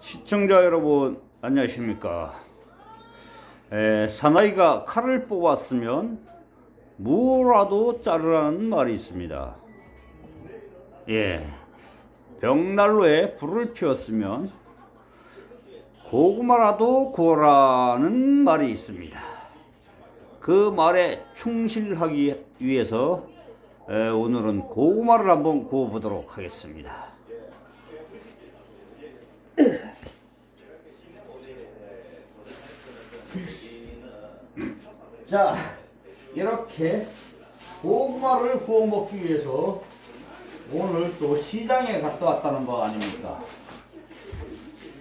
시청자 여러분 안녕하십니까. 사나이가 칼을 뽑았으면 무라도 자르라는 말이 있습니다. 벽난로에 불을 피웠으면 고구마라도 구워라는 말이 있습니다. 그 말에 충실하기 위해서 오늘은 고구마를 한번 구워 보도록 하겠습니다. 자, 이렇게 고구마를 구워 먹기 위해서 오늘 또 시장에 갔다 왔다는 거 아닙니까?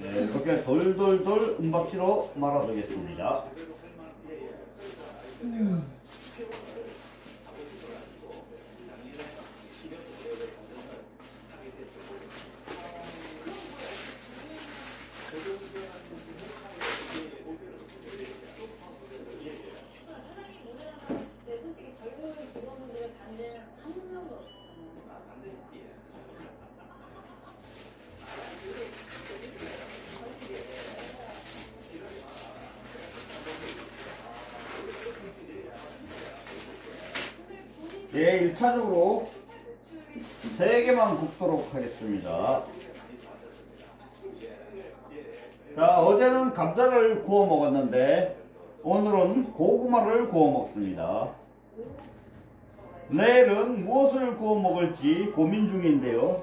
이렇게 돌돌돌 은박지로 말아두겠습니다. 예, 1차적으로 3개만 굽도록 하겠습니다. 자, 어제는 감자를 구워 먹었는데 오늘은 고구마를 구워 먹습니다. 내일은 무엇을 구워 먹을지 고민 중인데요.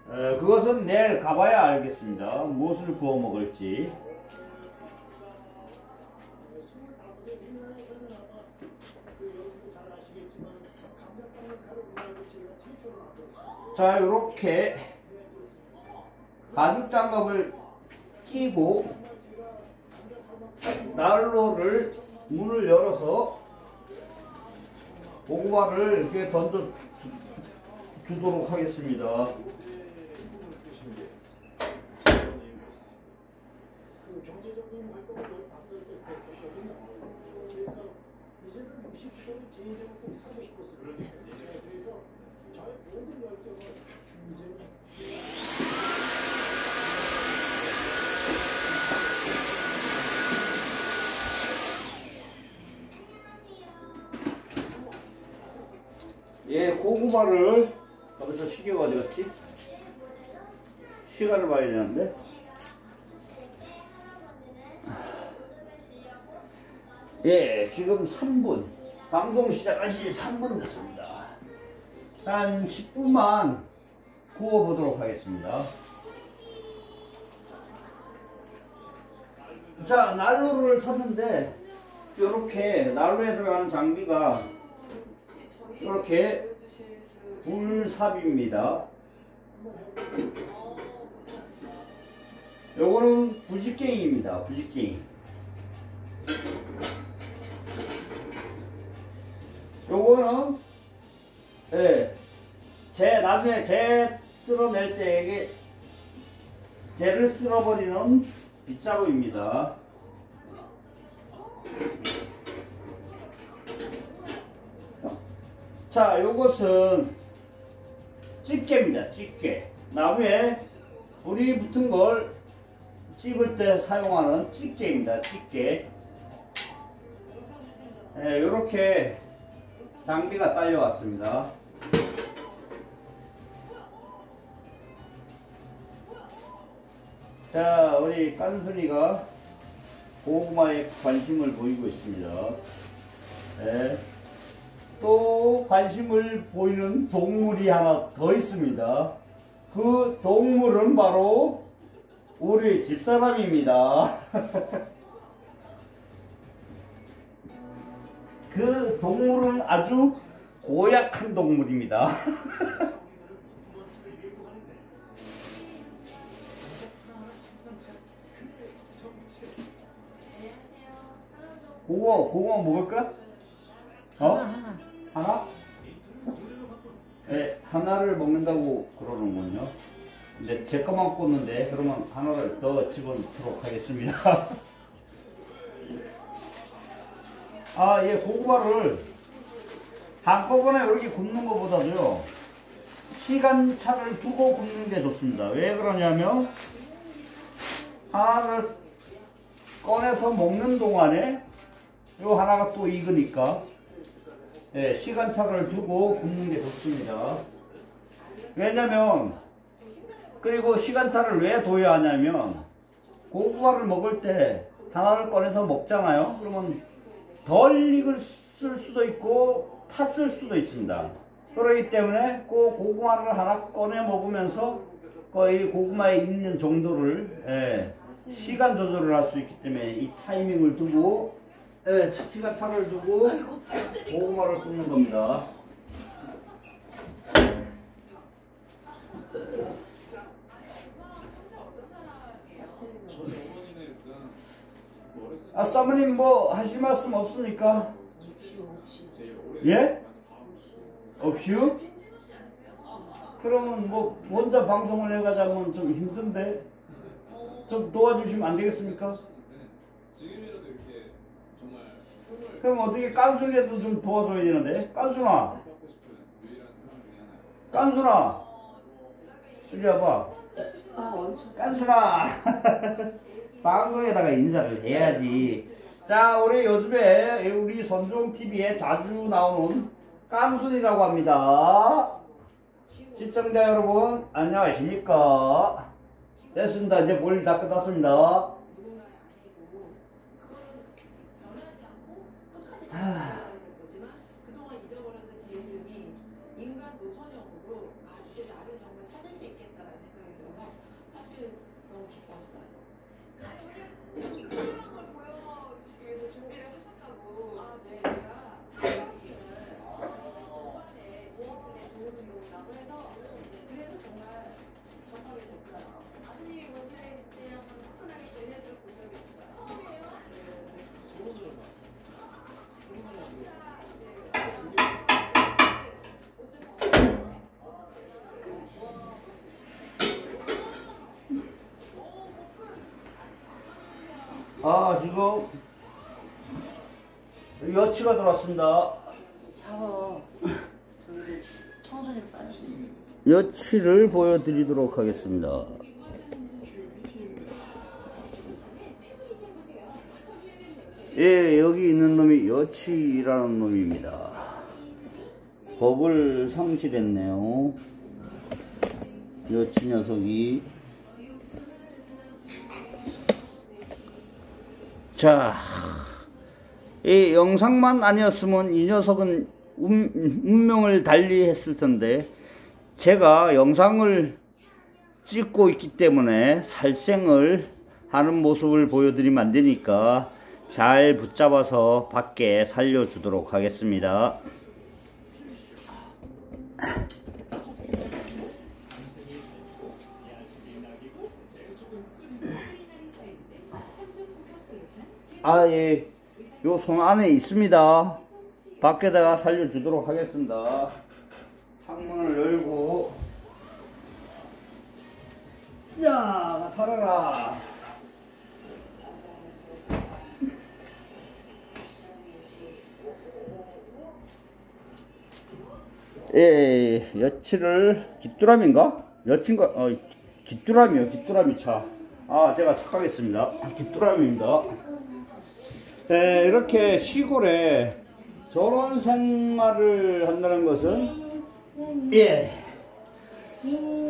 그것은 내일 가봐야 알겠습니다. 무엇을 구워 먹을지. 자, 이렇게 가죽 장갑을 끼고 난로를 문을 열어서 고구마를 이렇게 던져 두도록 하겠습니다. 예, 고구마를 어디서 시계가 어디 갔지? 시간을 봐야 되는데. 예, 지금 3분. 방송 시작한 지 3분 됐습니다. 한 10분만 구워 보도록 하겠습니다. 자, 난로를 샀는데 이렇게 난로에 들어가는 장비가 이렇게 불삽입니다. 요거는 부직갱입니다. 부직갱. 요거는 나중에 재 쓸어낼 때 이게 재를 쓸어버리는 빗자루입니다. 자, 요것은 집게입니다. 집게. 나무에 불이 붙은 걸 찝을 때 사용하는 집게입니다. 집게. 요렇게 장비가 딸려왔습니다. 자, 우리 깐순이가 고구마에 관심을 보이고 있습니다. 또 관심을 보이는 동물이 하나 더 있습니다. 그 동물은 바로 우리 집사람입니다. 그 동물은 아주 고약한 동물입니다. 고구마 먹을까? 하나? 네, 하나를 먹는다고 그러는군요. 근데 제 것만 꽂는데 그러면 하나를 더 집어넣도록 하겠습니다. 아, 예, 고구마를 한꺼번에 이렇게 굽는 것보다도요, 시간차를 두고 굽는 게 좋습니다. 왜 그러냐면 하나를 꺼내서 먹는 동안에 요 하나가 또 익으니까 예, 시간차를 두고 굽는 게 좋습니다. 왜냐면 그리고 시간차를 왜 둬야 하냐면 고구마를 먹을 때 하나를 꺼내서 먹잖아요. 그러면 덜 익을 수도 있고 탔을 수도 있습니다. 그렇기 때문에 그 고구마를 하나 꺼내 먹으면서 거의 고구마에 익는 정도를 예, 시간 조절을 할 수 있기 때문에 이 타이밍을 두고 예, 시간차를 두고 고구마를 굽는 겁니다. 아, 사모님 뭐 하실 말씀 없습니까? 예? 없슈? 그러면 뭐 혼자 방송을 해가자면 좀 힘든데 좀 도와주시면 안 되겠습니까? 그럼 어떻게 깐순이라도 좀 도와줘야 되는데. 깐순아, 깐순아, 이리 와봐. 깐순아. 방송에다가 인사를 해야지. 자, 우리 요즘에 우리 선종TV에 자주 나오는 깐순이라고 합니다. 시청자 여러분 안녕하십니까. 됐습니다. 이제 볼 다 끝났습니다. 그동안 잊어버렸던 제 이름이 인간 노선형으로 이제 나를 정말 찾을 수 있겠다라는 생각이 들어서 사실 너무 기뻤어요. 그런 걸 보여주기 위해서 준비를 하셨다고. 네. 제가 이번에 모험의 도움이라고 해서 그래서 정말 감사하게 됐어요. 아드님이 보실 때 한번 화끈하게 전해줄 본 적이 있어요. 처음이에요? 네. 아, 지금 여치가 들어왔습니다. 샤워 청소년 빨리 여치를 보여드리도록 하겠습니다. 예, 여기 있는 놈이 여치라는 놈입니다. 법을 상실했네요. 여치 녀석이. 자, 이 영상만 아니었으면 이 녀석은 운명을 달리 했을 텐데 제가 영상을 찍고 있기 때문에 살생을 하는 모습을 보여드리면 안 되니까 잘 붙잡아서 밖에 살려주도록 하겠습니다. 아, 예. 요 손 안에 있습니다. 밖에다가 살려주도록 하겠습니다. 창문을 열고. 야, 살아라. 예, 여치를, 귀뚜라미인가? 여친가, 귀뚜라미요, 귀뚜라미 차. 아, 제가 착각했습니다. 귀뚜라미입니다. 네, 이렇게 시골에 저런 생활을 한다는 것은, 예,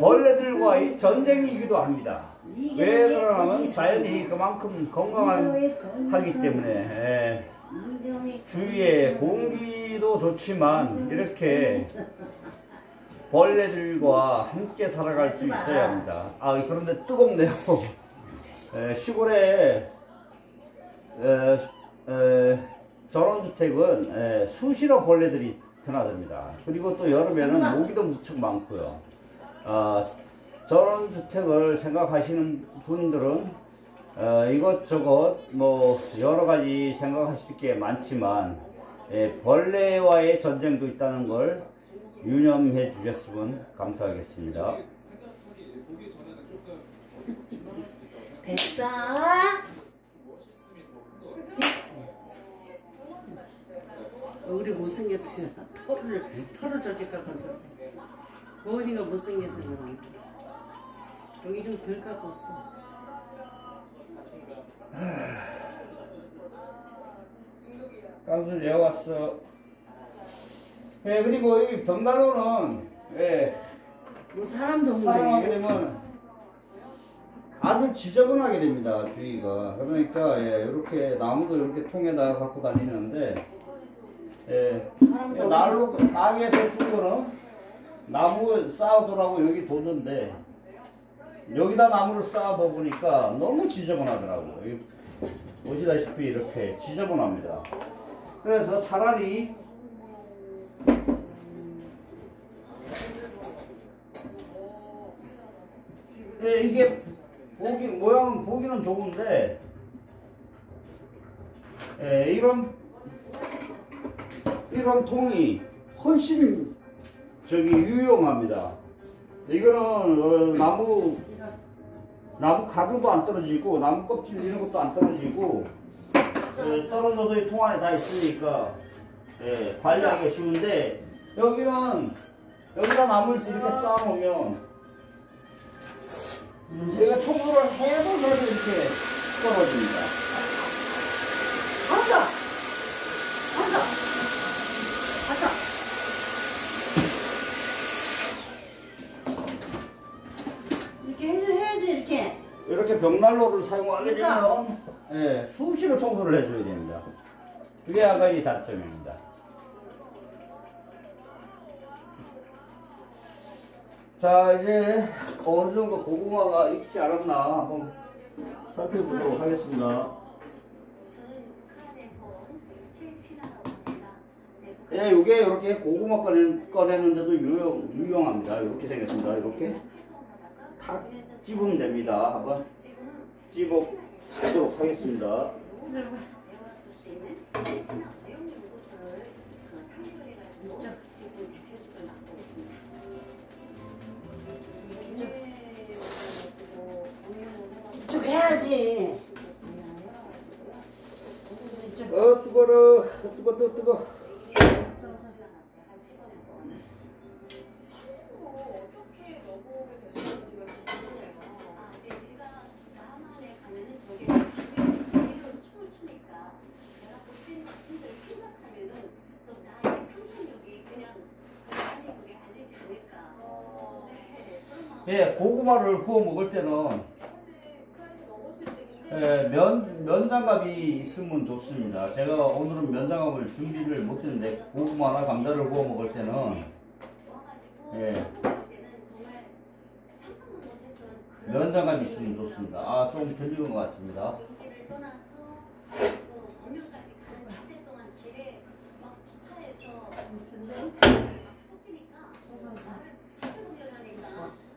벌레들과의 전쟁이기도 합니다. 왜 그러냐면 자연이 그만큼 건강하기 때문에, 예, 주위에 공기도 좋지만 이렇게 벌레들과 함께 살아갈 수 있어야 합니다. 아, 그런데 뜨겁네요. 시골에 전원주택은 수시로 벌레들이 드나듭니다. 그리고 또 여름에는 모기도 무척 많고요. 전원주택을 생각하시는 분들은 이것저것 뭐 여러가지 생각하실 게 많지만 벌레와의 전쟁도 있다는 걸 유념해 주셨으면 감사하겠습니다. 됐어? 우리 못생겼다. 털을 저렇게 깎아서. 고은이가 못생겼다는 여기 좀 덜 깎았어. 깐수 내왔어. 예, 그리고 이 벽난로는, 예, 뭐 사람도 사용하게 없네. 되면 아주 지저분하게 됩니다, 주위가. 그러니까, 예, 이렇게 나무도 이렇게 통에다가 갖고 다니는데, 예, 사람도 난로, 가게에서 준 거는 나무 쌓아두라고 여기 뒀는데, 여기다 나무를 쌓아둬 보니까 너무 지저분하더라고요. 보시다시피 이렇게 지저분합니다. 그래서 차라리 네, 이게 모양은 보기는 좋은데 이런 통이 훨씬 유용합니다. 이거는 나무 가루도 안 떨어지고 나무 껍질 이런 것도 안 떨어지고 떨어져도 이 통 안에 다 있으니까 관리하기가 쉬운데 여기다 나무를 이렇게 쌓아놓으면 제가 청소를 해도 이렇게 떨어집니다. 가자! 가자! 가자! 이렇게 해야지, 이렇게. 이렇게 벽난로를 사용하게 그래서? 되면 수시로 청소를 해줘야 됩니다. 그게 아가의 단점입니다. 자, 이제 어느 정도 고구마가 익지 않았나 한번 살펴보도록 하겠습니다. 예, 이게 이렇게 고구마 꺼내는데도 유용합니다. 이렇게 생겼습니다. 이렇게 탁 집으면 됩니다. 한번 집어 보도록 하겠습니다. 이쪽 해야지. 뜨거워. 뜨거. 어떻게 넘어오게 되셨는지가 좀 궁금해서. 예, 고구마를 구워 먹을 때는 면장갑이 있으면 좋습니다. 제가 오늘은 면장갑을 준비를 못했는데 고구마나 감자를 구워 먹을 때는 면장갑이 있으면 좋습니다. 아, 좀 덜 익은 것 같습니다.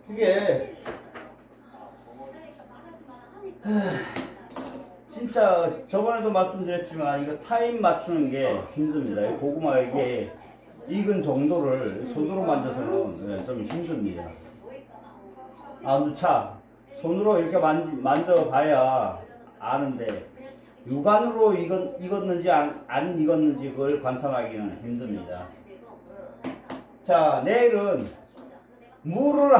그게 진짜 저번에도 말씀드렸지만 이거 타임 맞추는 게 힘듭니다. 이 고구마 이게 익은 정도를 손으로 만져서는 좀 힘듭니다. 손으로 이렇게 만져봐야 아는데 육안으로 익었는지 안 익었는지 그걸 관찰하기는 힘듭니다. 자, 내일은 무를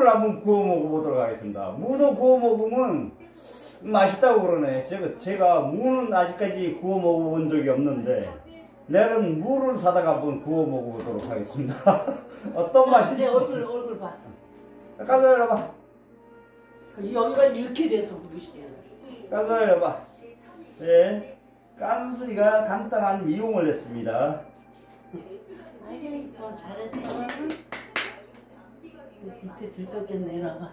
한번 구워 먹어보도록 하겠습니다. 무도 구워 먹으면 맛있다고 그러네. 제가 무는 아직까지 구워 먹어본 적이 없는데 내일은 무를 사다가 한번 구워 먹어보도록 하겠습니다. 어떤 맛인지. 내 얼굴 봐. 깜짝 놀라봐. 여기가 이렇게 돼서 그러시네. 깜짝 놀라봐. 네, 깐순이가 간단한 이용을 했습니다. 알겠어, 잘했어. 밑에 들떴겠네, 이러가.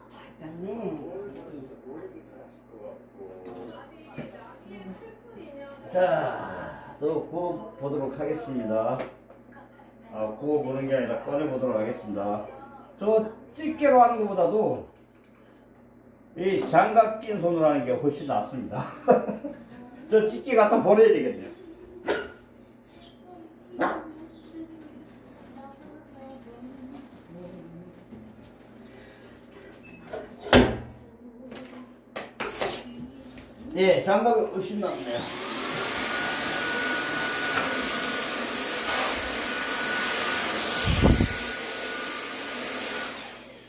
잘 땄네. 자, 또 구워보도록 하겠습니다. 구워보는 게 아니라 꺼내보도록 하겠습니다. 저 집게로 하는 것보다도 이 장갑 낀 손으로 하는 게 훨씬 낫습니다. 저 집게 갖다 버려야 되겠네요. 예, 장갑이 훨씬 낫네요.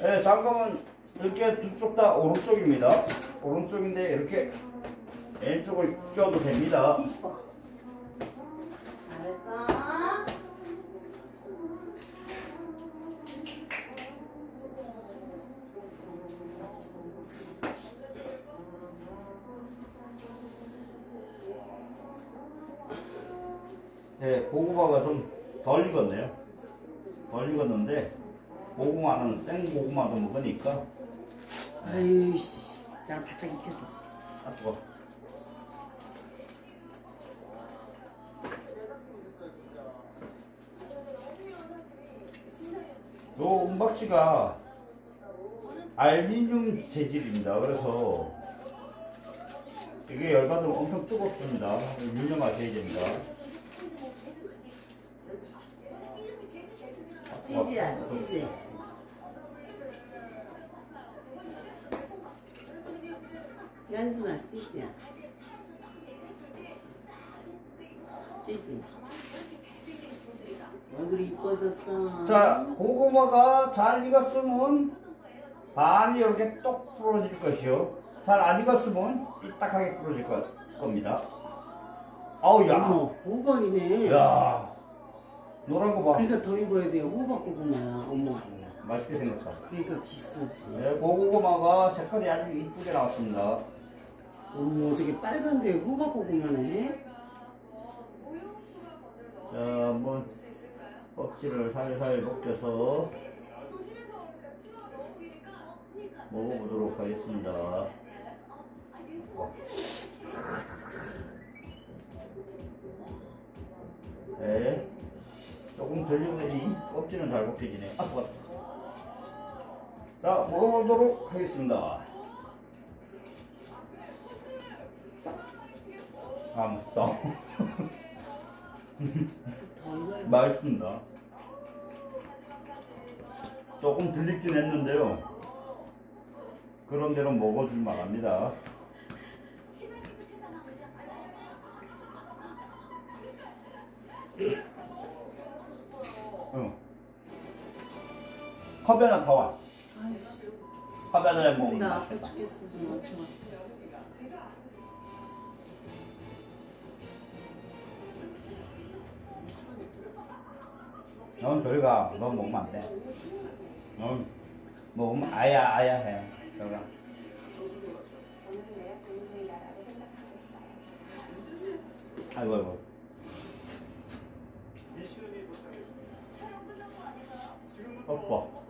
예, 장갑은 이렇게 두 쪽 다 오른쪽입니다. 오른쪽인데 이렇게 왼쪽을 껴도 됩니다. 이뻐. 잘했어. 네, 고구마가 좀 덜 익었네요. 덜 익었는데 고구마는 생고구마도 먹으니까 아이씨, 나랑 바짝 익혀줘. 아 뜨거. 요 은박지가 알루미늄 재질입니다. 그래서 이게 열받으면 엄청 뜨겁습니다. 유념하셔야 됩니다. 찌지야, 찌지. 연순아, 찌지야. 찌지. 얼굴이 이뻐졌어. 자, 고구마가 잘 익었으면 반이 이렇게 똑 부러질 것이요. 잘 안 익었으면 삐딱하게 부러질 겁니다. 아우, 어머, 야. 호박이네. 야. 노란 거 봐. 그러니까 더 입어야 돼요. 호박 고구마야, 어머. 맛있게 생겼다. 그러니까 비싸지. 네, 고구마가 색깔이 아주 이쁘게 나왔습니다. 어머, 저게 빨간데 호박 고구마네. 자, 한번 껍질을 살살 벗겨서 먹어보도록 하겠습니다. 네, 조금 덜 익으니 껍질은 잘 벗겨지네. 아, 좋았다. 자, 먹어보도록 하겠습니다. 아, 맛있다. 더 익어야 맛있습니다. 조금 들리긴 했는데요. 그런 대로 먹어줄 만합니다. 응. 컵에 하나 더 와. 컵에 하나 먹으면 나 아파 맛있겠다. 죽겠어, 좀 맞춰. 넌 저리 가. 넌 먹으면 안 돼. 넌 먹으면 아야 해. 저리 가. 아이고 아이고. 뽀뽀.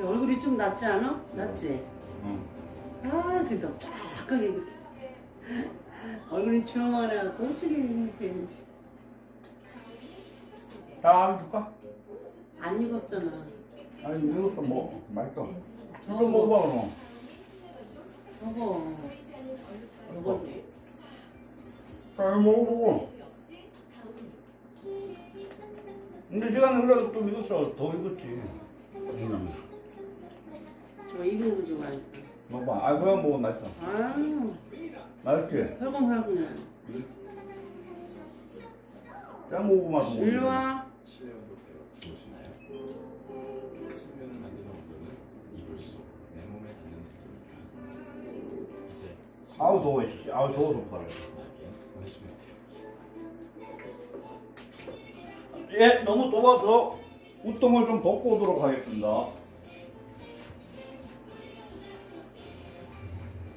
야, 얼굴이 좀 낫지 않아? 낫지? 응. 아, 근데 쫙하게 이렇게. 얼굴이 주황하래갖고 어쩌게 이렇게. 다 줄까? 안 익었잖아. 아니 이것도 뭐 맛있어. 이거 먹어봐 그럼. 저거. 저거. 잘 먹어. 근데 시간 흘러도 또 익었어. 더 익었지. 저 익은 거 좋아해. 먹어봐. 아 그냥 먹으면 맛있어. 아, 맛있지? 설렁설렁해. 짱고구마도 먹어. 일로 와. 실내온도 보시나요? 수면을 만드는 온도는 이불속 내 몸에 닿는 수준입니다. 이제 아우 더워 씨. 아우 더워 좋다. 보내시면 돼요. 예, 너무 더워서 우똥을 좀 벗고 오도록 하겠습니다.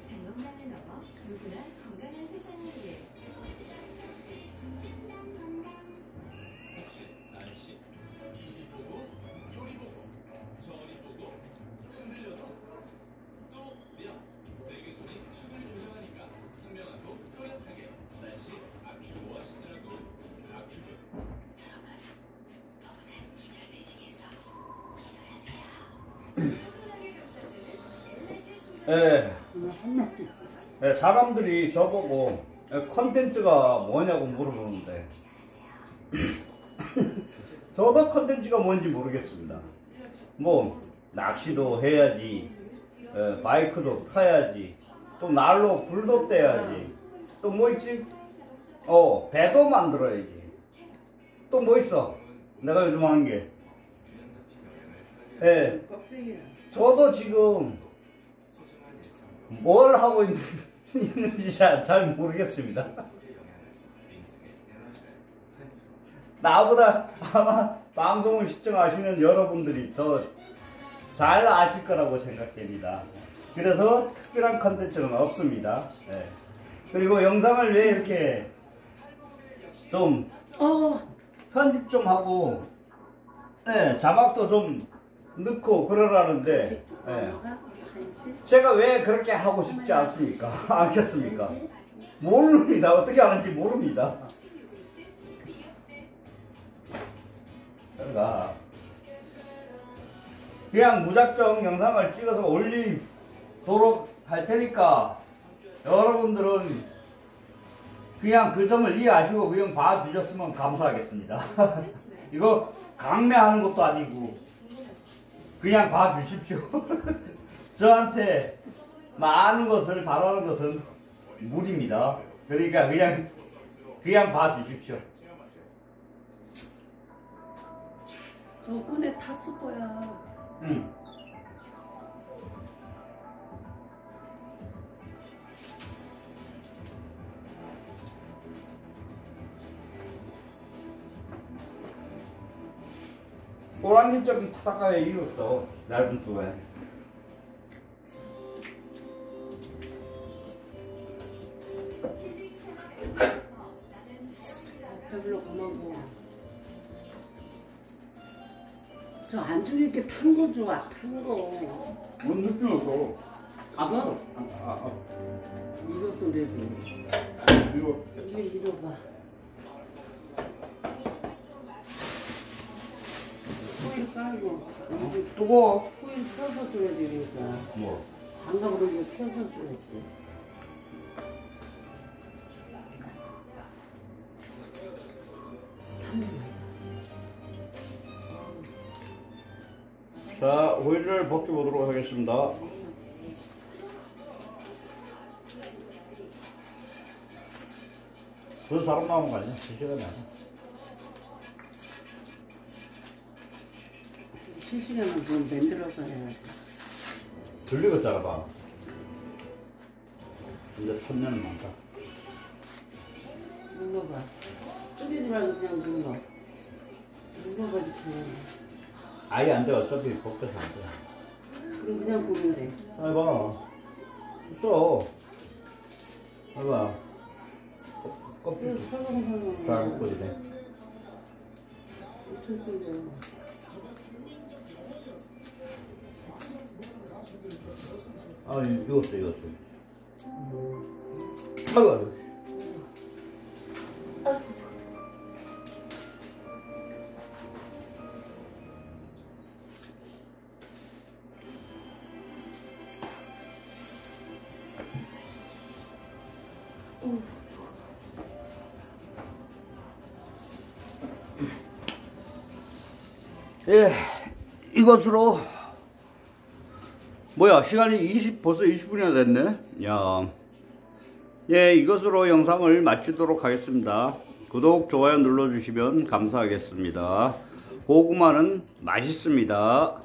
장롱만을 넘어 누구나 건강한 세상을 위해 혹시 날씨 TV 보고 요리 보고 저리 보고 흔들려도 또 며 내게 손이 축을 조정하니까 선명하고 또렷하게 날씨 아큐 오아시스라고 아큐 예. 예, 사람들이 저보고 컨텐츠가 뭐냐고 물어보는데 저도 컨텐츠가 뭔지 모르겠습니다. 뭐 낚시도 해야지, 바이크도 타야지, 또 날로 불도 떼야지, 또 뭐 있지? 배도 만들어야지. 또 뭐 있어? 내가 요즘 하는 게. 예, 쓰레기야. 저도 지금 뭘 하고 있는지 잘 모르겠습니다. 나보다 아마 방송을 시청하시는 여러분들이 더 잘 아실 거라고 생각됩니다. 그래서 특별한 컨텐츠는 없습니다. 네. 그리고 영상을 왜 이렇게 좀 편집 좀 하고 네, 자막도 좀 넣고 그러라는데 네. 제가 왜 그렇게 하고 싶지 않습니까? 않겠습니까? 모릅니다. 어떻게 하는지 모릅니다. 그러니까 그냥 무작정 영상을 찍어서 올리도록 할 테니까 여러분들은 그냥 그 점을 이해하시고 그냥 봐주셨으면 감사하겠습니다. 이거 강매하는 것도 아니고 그냥 봐주십시오. 저한테 많은 것을 바라는 것은 무리입니다. 그러니까 그냥 봐주십시오. 저 끈에 탔을 거야. 응. 호랑이적인 타다가의 이유 없어. 얇은 쪽에. 배불러 고마워. 저 안쪽에 이렇게 탄 거 좋아, 탄 거. 뭔 느낌 없어. 이거? 아. 이거 소리도. 이거. 이거 봐. 코일 깔고. 뜨거워. 코일 펴서 줘야 되니까. 뭐? 장갑으로 이거 펴서 줘야지. 자, 오일을 벗겨보도록 하겠습니다. 그 사람 나온 거 아니야? 그 시간이 아니야. 실시간은 뭐 만들어서 해야지. 들리겠잖아, 봐. 이제 천년은 많다. 눌러봐. 쪼개지 말고 그냥 눌러. 눌러봐 주세요. 아예 안 돼. 어차피 벗겨서 안 돼. 그럼 그냥 보면 돼. 아이 봐. 또. 봐봐. 껍질 그래서 설렁설렁. 잘 묶어지네. 엄청 끓여. 아, 익었어, 익었어. 아이고, 예, 이것으로 뭐야 시간이 벌써 20분이나 됐네. 야, 예, 이것으로 영상을 마치도록 하겠습니다. 구독, 좋아요 눌러주시면 감사하겠습니다. 고구마는 맛있습니다.